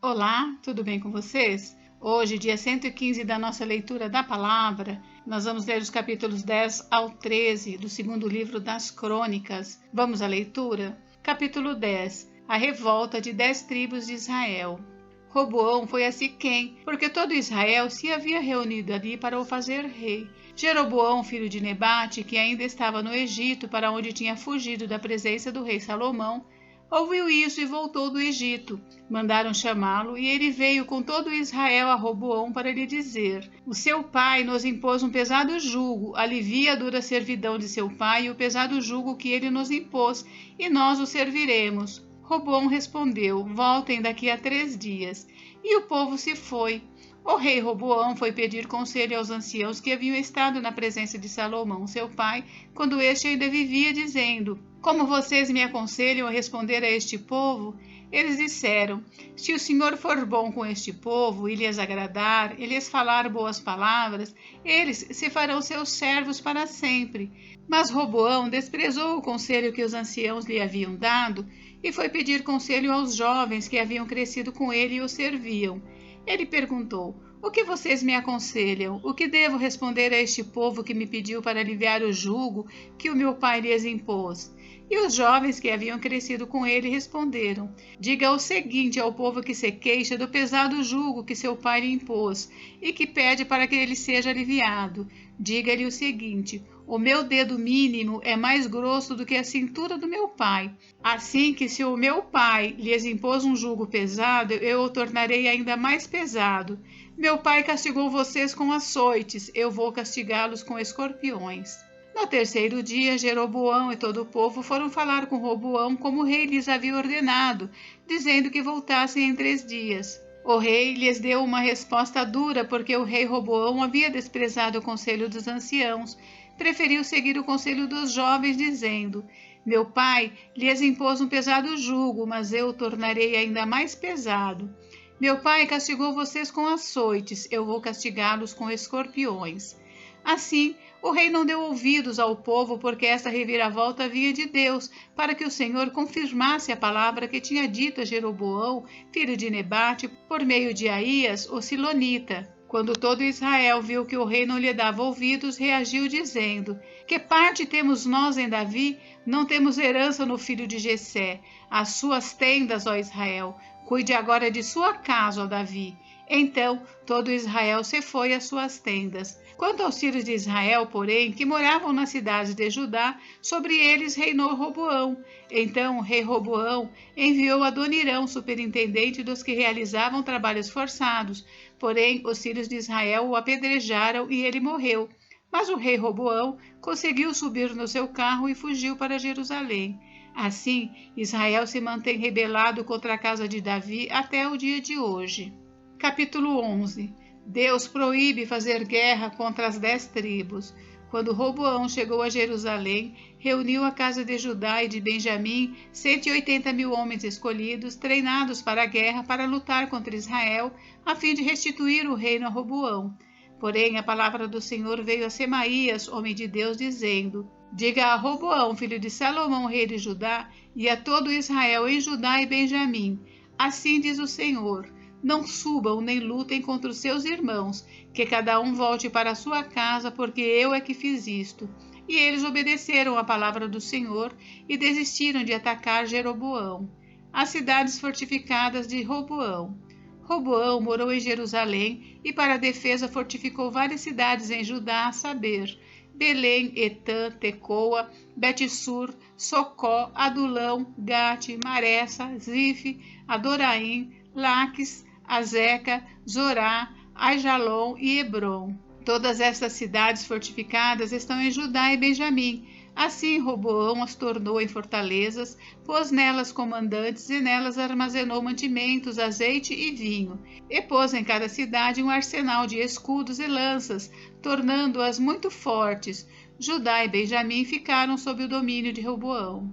Olá, tudo bem com vocês? Hoje, dia 115 da nossa leitura da palavra, nós vamos ler os capítulos 10 ao 13 do segundo livro das Crônicas. Vamos à leitura? Capítulo 10. A revolta de 10 tribos de Israel. Roboão foi a Siquém, porque todo Israel se havia reunido ali para o fazer rei. Jeroboão, filho de Nebate, que ainda estava no Egito, para onde tinha fugido da presença do rei Salomão, ouviu isso e voltou do Egito. Mandaram chamá-lo e ele veio com todo Israel a Roboão para lhe dizer: O seu pai nos impôs um pesado jugo, alivia a dura servidão de seu pai e o pesado jugo que ele nos impôs, e nós o serviremos. Roboão respondeu: Voltem daqui a 3 dias. E o povo se foi. O rei Roboão foi pedir conselho aos anciãos que haviam estado na presença de Salomão, seu pai, quando este ainda vivia, dizendo: Como vocês me aconselham a responder a este povo? Eles disseram: Se o Senhor for bom com este povo e lhes agradar, e lhes falar boas palavras, eles se farão seus servos para sempre. Mas Roboão desprezou o conselho que os anciãos lhe haviam dado e foi pedir conselho aos jovens que haviam crescido com ele e o serviam. Ele perguntou: O que vocês me aconselham? O que devo responder a este povo que me pediu para aliviar o jugo que o meu pai lhes impôs? E os jovens que haviam crescido com ele responderam: Diga o seguinte ao povo que se queixa do pesado jugo que seu pai lhe impôs e que pede para que ele seja aliviado. Diga-lhe o seguinte: O meu dedo mínimo é mais grosso do que a cintura do meu pai. Assim que se o meu pai lhes impôs um jugo pesado, eu o tornarei ainda mais pesado. Meu pai castigou vocês com açoites, eu vou castigá-los com escorpiões. No 3º dia, Jeroboão e todo o povo foram falar com Roboão como o rei lhes havia ordenado, dizendo que voltassem em 3 dias. O rei lhes deu uma resposta dura, porque o rei Roboão havia desprezado o conselho dos anciãos. Preferiu seguir o conselho dos jovens, dizendo: Meu pai lhes impôs um pesado jugo, mas eu o tornarei ainda mais pesado. Meu pai castigou vocês com açoites, eu vou castigá-los com escorpiões. Assim, o rei não deu ouvidos ao povo, porque esta reviravolta vinha de Deus, para que o Senhor confirmasse a palavra que tinha dito a Jeroboão, filho de Nebate, por meio de Aías, o Silonita. Quando todo Israel viu que o rei não lhe dava ouvidos, reagiu dizendo: Que parte temos nós em Davi? Não temos herança no filho de Jessé. As suas tendas, ó Israel, cuide agora de sua casa, ó Davi. Então todo Israel se foi às suas tendas. Quanto aos filhos de Israel, porém, que moravam nas cidades de Judá, sobre eles reinou Roboão. Então o rei Roboão enviou Adonirão, superintendente dos que realizavam trabalhos forçados. Porém, os filhos de Israel o apedrejaram e ele morreu. Mas o rei Roboão conseguiu subir no seu carro e fugiu para Jerusalém. Assim, Israel se mantém rebelado contra a casa de Davi até o dia de hoje. Capítulo 11. Deus proíbe fazer guerra contra as 10 tribos. Quando Roboão chegou a Jerusalém, reuniu a casa de Judá e de Benjamim 180.000 homens escolhidos, treinados para a guerra, para lutar contra Israel, a fim de restituir o reino a Roboão. Porém, a palavra do Senhor veio a Semaías, homem de Deus, dizendo: Diga a Roboão, filho de Salomão, rei de Judá, e a todo Israel em Judá e Benjamim: Assim diz o Senhor: Não subam nem lutem contra os seus irmãos, que cada um volte para a sua casa, porque eu é que fiz isto. E eles obedeceram à palavra do Senhor e desistiram de atacar Jeroboão. As cidades fortificadas de Roboão. Roboão morou em Jerusalém e para a defesa fortificou várias cidades em Judá, a saber: Belém, Etã, Tecoa, Betsur, Socó, Adulão, Gate, Maressa, Zife, Adoraim, Laques, Azeca, Zorá, Aijalon e Hebron. Todas estas cidades fortificadas estão em Judá e Benjamim. Assim Roboão as tornou em fortalezas, pôs nelas comandantes e nelas armazenou mantimentos, azeite e vinho, e pôs em cada cidade um arsenal de escudos e lanças, tornando-as muito fortes. Judá e Benjamim ficaram sob o domínio de Roboão.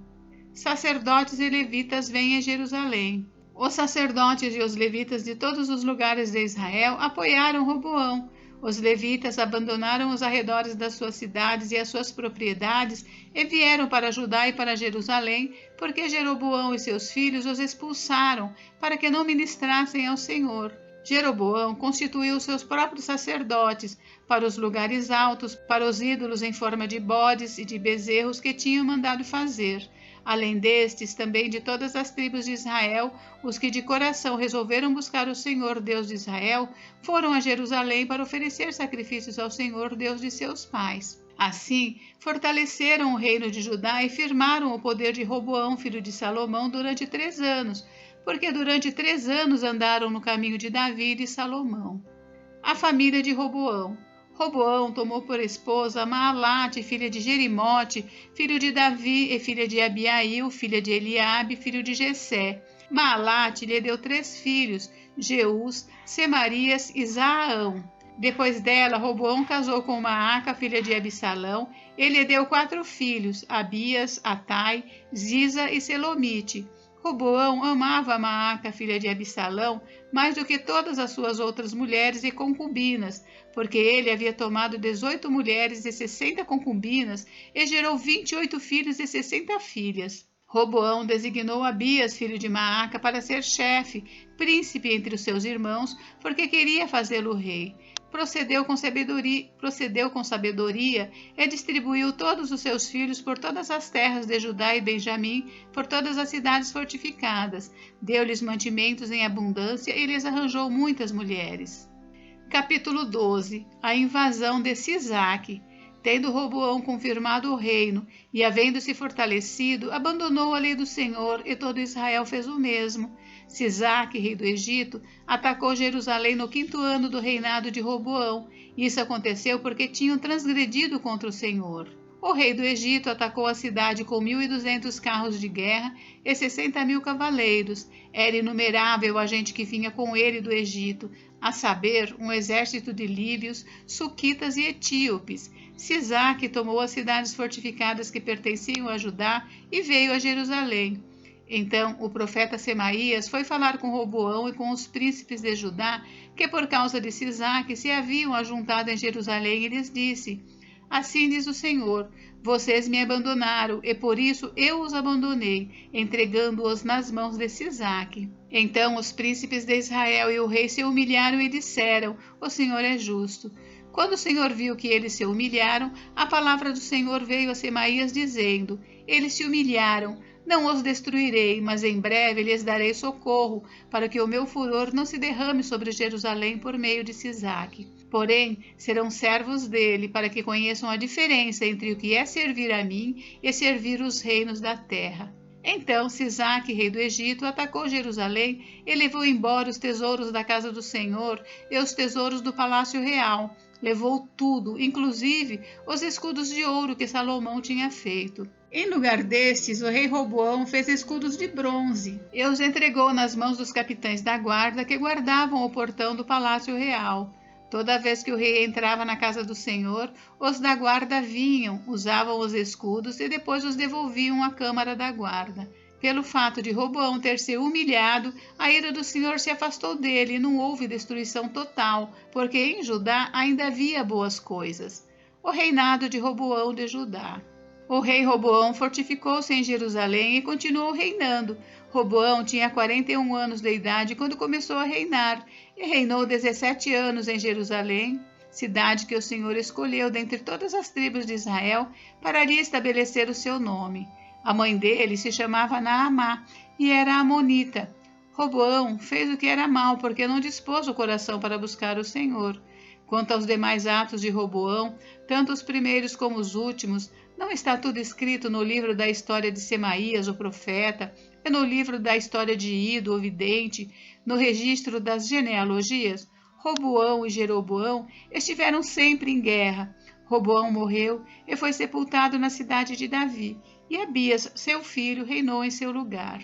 Sacerdotes e levitas vêm a Jerusalém. Os sacerdotes e os levitas de todos os lugares de Israel apoiaram Roboão. Os levitas abandonaram os arredores das suas cidades e as suas propriedades e vieram para Judá e para Jerusalém, porque Jeroboão e seus filhos os expulsaram para que não ministrassem ao Senhor. Jeroboão constituiu seus próprios sacerdotes para os lugares altos, para os ídolos em forma de bodes e de bezerros que tinham mandado fazer. Além destes, também de todas as tribos de Israel, os que de coração resolveram buscar o Senhor, Deus de Israel, foram a Jerusalém para oferecer sacrifícios ao Senhor, Deus de seus pais. Assim, fortaleceram o reino de Judá e firmaram o poder de Roboão, filho de Salomão, durante 3 anos, porque durante 3 anos andaram no caminho de Davi e de Salomão. A família de Roboão. Roboão tomou por esposa Maalate, filha de Jerimote, filho de Davi, e filha de Abiail, filha de Eliabe, filho de Jessé. Maalate lhe deu 3 filhos, Jeús, Semarias e Zaaão. Depois dela, Roboão casou com Maaca, filha de Absalão, e lhe deu 4 filhos, Abias, Atai, Ziza e Selomite. Roboão amava Maaca, filha de Absalão, mais do que todas as suas outras mulheres e concubinas, porque ele havia tomado 18 mulheres e 60 concubinas e gerou 28 filhos e 60 filhas. Roboão designou Abias, filho de Maaca, para ser chefe, príncipe entre os seus irmãos, porque queria fazê-lo rei. Procedeu com sabedoria e distribuiu todos os seus filhos por todas as terras de Judá e Benjamim, por todas as cidades fortificadas. Deu-lhes mantimentos em abundância e lhes arranjou muitas mulheres. Capítulo 12. A invasão de Sisaque. Tendo Roboão confirmado o reino e havendo-se fortalecido, abandonou a lei do Senhor, e todo Israel fez o mesmo. Sisaque, rei do Egito, atacou Jerusalém no 5º ano do reinado de Roboão. Isso aconteceu porque tinham transgredido contra o Senhor. O rei do Egito atacou a cidade com 1.200 carros de guerra e 60.000 cavaleiros. Era inumerável a gente que vinha com ele do Egito, a saber, um exército de líbios, suquitas e etíopes. Sisaque tomou as cidades fortificadas que pertenciam a Judá e veio a Jerusalém. Então o profeta Semaías foi falar com Roboão e com os príncipes de Judá, que por causa de Sisaque se haviam ajuntado em Jerusalém, e lhes disse: Assim diz o Senhor, vocês me abandonaram, e por isso eu os abandonei, entregando-os nas mãos de Sisaque. Então os príncipes de Israel e o rei se humilharam e disseram: O Senhor é justo. Quando o Senhor viu que eles se humilharam, a palavra do Senhor veio a Semaías dizendo: Eles se humilharam, não os destruirei, mas em breve lhes darei socorro, para que o meu furor não se derrame sobre Jerusalém por meio de Sisaque. Porém, serão servos dele, para que conheçam a diferença entre o que é servir a mim e servir os reinos da terra. Então Sisaque, rei do Egito, atacou Jerusalém e levou embora os tesouros da casa do Senhor e os tesouros do palácio real. Levou tudo, inclusive os escudos de ouro que Salomão tinha feito. Em lugar destes, o rei Roboão fez escudos de bronze e os entregou nas mãos dos capitães da guarda que guardavam o portão do palácio real. Toda vez que o rei entrava na casa do Senhor, os da guarda vinham, usavam os escudos e depois os devolviam à câmara da guarda. Pelo fato de Roboão ter se humilhado, a ira do Senhor se afastou dele e não houve destruição total, porque em Judá ainda havia boas coisas. O reinado de Roboão de Judá. O rei Roboão fortificou-se em Jerusalém e continuou reinando. Roboão tinha 41 anos de idade quando começou a reinar, e reinou 17 anos em Jerusalém, cidade que o Senhor escolheu dentre todas as tribos de Israel para ali estabelecer o seu nome. A mãe dele se chamava Naamá e era amonita. Roboão fez o que era mal, porque não dispôs o coração para buscar o Senhor. Quanto aos demais atos de Roboão, tanto os primeiros como os últimos, não está tudo escrito no livro da história de Semaías, o profeta, e no livro da história de Ido, o vidente, no registro das genealogias? Roboão e Jeroboão estiveram sempre em guerra. Roboão morreu e foi sepultado na cidade de Davi, e Abias, seu filho, reinou em seu lugar.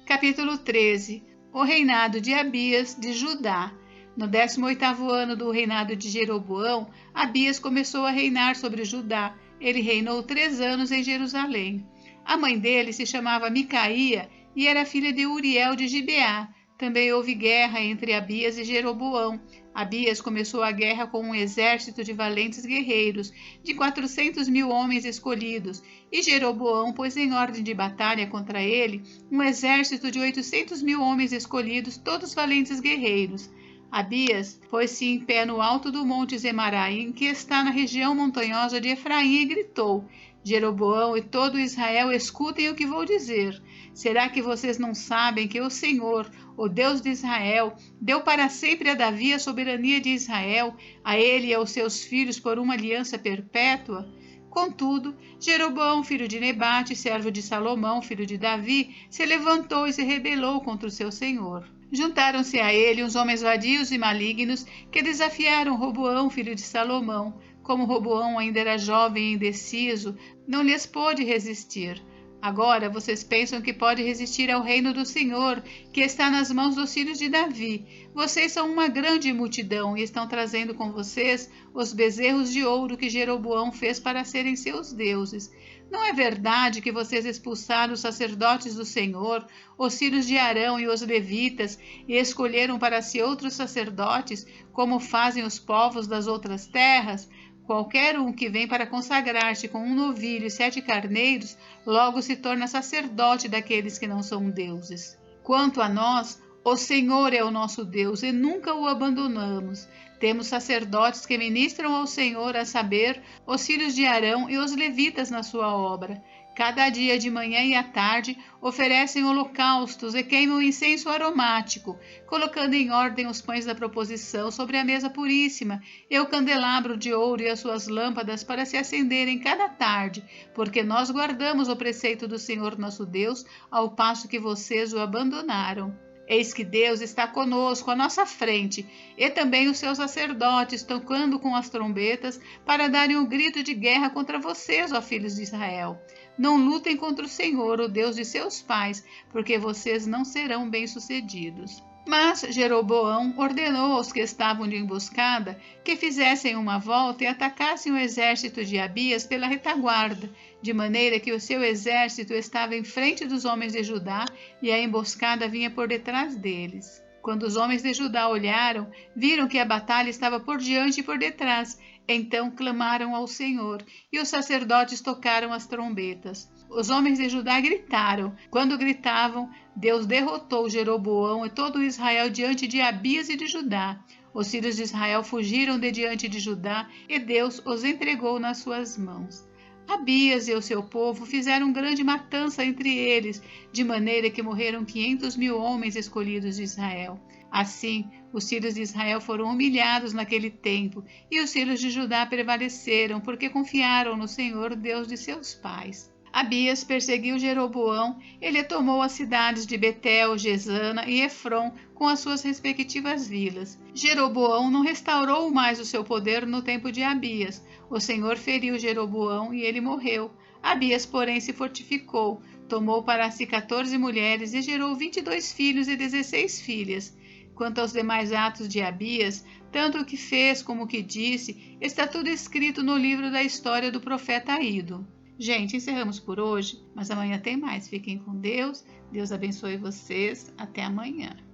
Capítulo 13. O reinado de Abias de Judá. No 18º ano do reinado de Jeroboão, Abias começou a reinar sobre Judá. Ele reinou 3 anos em Jerusalém. A mãe dele se chamava Micaía e era filha de Uriel de Gibeá. Também houve guerra entre Abias e Jeroboão. Abias começou a guerra com um exército de valentes guerreiros, de 400.000 homens escolhidos, e Jeroboão pôs em ordem de batalha contra ele um exército de 800.000 homens escolhidos, todos valentes guerreiros. Abias pôs-se em pé no alto do monte Zemaraim, que está na região montanhosa de Efraim, e gritou: Jeroboão e todo Israel, escutem o que vou dizer. Será que vocês não sabem que o Senhor, o Deus de Israel, deu para sempre a Davi a soberania de Israel, a ele e aos seus filhos por uma aliança perpétua? Contudo, Jeroboão, filho de Nebate, servo de Salomão, filho de Davi, se levantou e se rebelou contra o seu senhor. Juntaram-se a ele uns homens vadios e malignos que desafiaram Roboão, filho de Salomão. Como Roboão ainda era jovem e indeciso, não lhes pôde resistir. Agora vocês pensam que pode resistir ao reino do Senhor, que está nas mãos dos filhos de Davi. Vocês são uma grande multidão e estão trazendo com vocês os bezerros de ouro que Jeroboão fez para serem seus deuses. Não é verdade que vocês expulsaram os sacerdotes do Senhor, os filhos de Arão e os levitas, e escolheram para si outros sacerdotes, como fazem os povos das outras terras? Qualquer um que vem para consagrar-se com um novilho e 7 carneiros, logo se torna sacerdote daqueles que não são deuses. Quanto a nós, o Senhor é o nosso Deus e nunca o abandonamos. Temos sacerdotes que ministram ao Senhor, a saber, os filhos de Arão e os levitas na sua obra. Cada dia de manhã e à tarde oferecem holocaustos e queimam incenso aromático, colocando em ordem os pães da proposição sobre a mesa puríssima e o candelabro de ouro e as suas lâmpadas para se acenderem cada tarde, porque nós guardamos o preceito do Senhor nosso Deus, ao passo que vocês o abandonaram. Eis que Deus está conosco à nossa frente, e também os seus sacerdotes tocando com as trombetas para darem um grito de guerra contra vocês, ó filhos de Israel. Não lutem contra o Senhor, o Deus de seus pais, porque vocês não serão bem-sucedidos. Mas Jeroboão ordenou aos que estavam de emboscada que fizessem uma volta e atacassem o exército de Abias pela retaguarda, de maneira que o seu exército estava em frente dos homens de Judá e a emboscada vinha por detrás deles. Quando os homens de Judá olharam, viram que a batalha estava por diante e por detrás. Então clamaram ao Senhor, e os sacerdotes tocaram as trombetas. Os homens de Judá gritaram. Quando gritavam, Deus derrotou Jeroboão e todo Israel diante de Abias e de Judá. Os filhos de Israel fugiram de diante de Judá, e Deus os entregou nas suas mãos. Abias e o seu povo fizeram grande matança entre eles, de maneira que morreram 500.000 homens escolhidos de Israel. Assim, os filhos de Israel foram humilhados naquele tempo, e os filhos de Judá prevaleceram, porque confiaram no Senhor, Deus de seus pais. Abias perseguiu Jeroboão, ele tomou as cidades de Betel, Gesana e Efron com as suas respectivas vilas. Jeroboão não restaurou mais o seu poder no tempo de Abias. O Senhor feriu Jeroboão e ele morreu. Abias, porém, se fortificou, tomou para si 14 mulheres e gerou 22 filhos e 16 filhas. Quanto aos demais atos de Abias, tanto o que fez como o que disse, está tudo escrito no livro da história do profeta Ido. Gente, encerramos por hoje, mas amanhã tem mais. Fiquem com Deus. Deus abençoe vocês. Até amanhã.